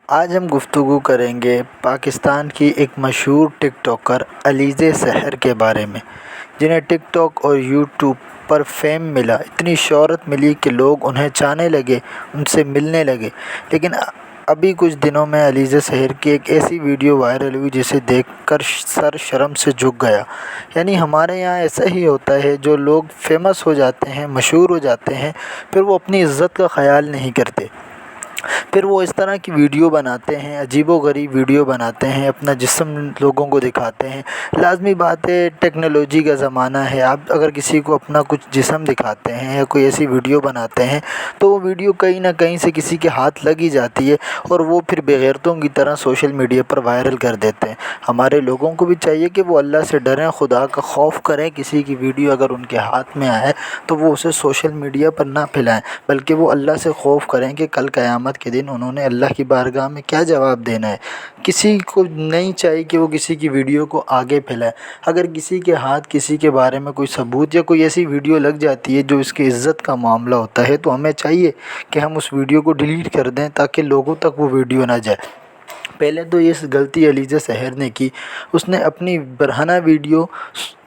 آج ہم گفتگو کریں گے پاکستان کی ایک مشہور ٹک ٹاکر علیزہ سحر کے بارے میں، جنہیں ٹک ٹاک اور یوٹیوب پر فیم ملا، اتنی شہرت ملی کہ لوگ انہیں چاہنے لگے، ان سے ملنے لگے۔ لیکن ابھی کچھ دنوں میں علیزہ سحر کی ایک ایسی ویڈیو وائرل ہوئی جسے دیکھ کر سر شرم سے جھک گیا۔ یعنی ہمارے یہاں ایسا ہی ہوتا ہے، جو لوگ فیمس ہو جاتے ہیں، مشہور ہو جاتے ہیں، پھر وہ اپنی عزت کا خیال نہیں کرتے، پھر وہ اس طرح کی ویڈیو بناتے ہیں، عجیب و غریب ویڈیو بناتے ہیں، اپنا جسم لوگوں کو دکھاتے ہیں۔ لازمی بات ہے، ٹیکنالوجی کا زمانہ ہے، آپ اگر کسی کو اپنا کچھ جسم دکھاتے ہیں یا کوئی ایسی ویڈیو بناتے ہیں تو وہ ویڈیو کہیں نہ کہیں سے کسی کے ہاتھ لگ ہی جاتی ہے، اور وہ پھر بے غیرتوں کی طرح سوشل میڈیا پر وائرل کر دیتے ہیں۔ ہمارے لوگوں کو بھی چاہیے کہ وہ اللہ سے ڈریں، خدا کا خوف کریں۔ کسی کی ویڈیو اگر ان کے ہاتھ میں آئے تو وہ اسے سوشل میڈیا پر نہ پھیلائیں، بلکہ وہ اللہ سے خوف کریں کہ کل قیامت کے دن انہوں نے اللہ کی بارگاہ میں کیا جواب دینا ہے۔ کسی کو نہیں چاہیے کہ وہ کسی کی ویڈیو کو آگے پھیلائے۔ اگر کسی کے ہاتھ کسی کے بارے میں کوئی ثبوت یا کوئی ایسی ویڈیو لگ جاتی ہے جو اس کی عزت کا معاملہ ہوتا ہے، تو ہمیں چاہیے کہ ہم اس ویڈیو کو ڈیلیٹ کر دیں تاکہ لوگوں تک وہ ویڈیو نہ جائے۔ پہلے تو یہ غلطی علیزہ سحر نے کی، اس نے اپنی برہنہ ویڈیو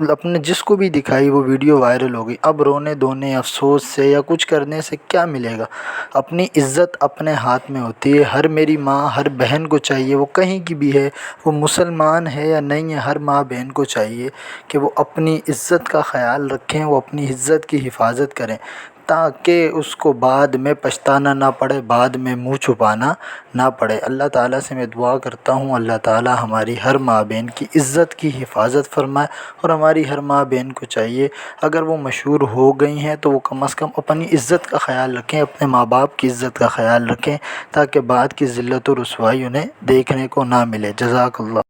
اپنے جس کو بھی دکھائی، وہ ویڈیو وائرل ہو گئی۔ اب رونے دھونے افسوس سے یا کچھ کرنے سے کیا ملے گا؟ اپنی عزت اپنے ہاتھ میں ہوتی ہے۔ ہر میری ماں، ہر بہن کو چاہیے، وہ کہیں کی بھی ہے، وہ مسلمان ہے یا نہیں ہے، ہر ماں بہن کو چاہیے کہ وہ اپنی عزت کا خیال رکھیں، وہ اپنی عزت کی حفاظت کریں، تاکہ اس کو بعد میں پچھتانا نہ پڑے، بعد میں منہ چھپانا نہ پڑے۔ اللہ تعالیٰ سے میں دعا کرتا ہوں، اللہ تعالیٰ ہماری ہر ماں بہن کی عزت کی حفاظت فرمائے، اور ہماری ہر ماں بہن کو چاہیے اگر وہ مشہور ہو گئی ہیں تو وہ کم از کم اپنی عزت کا خیال رکھیں، اپنے ماں باپ کی عزت کا خیال رکھیں، تاکہ بعد کی ذلت و رسوائی انہیں دیکھنے کو نہ ملے۔ جزاک اللہ۔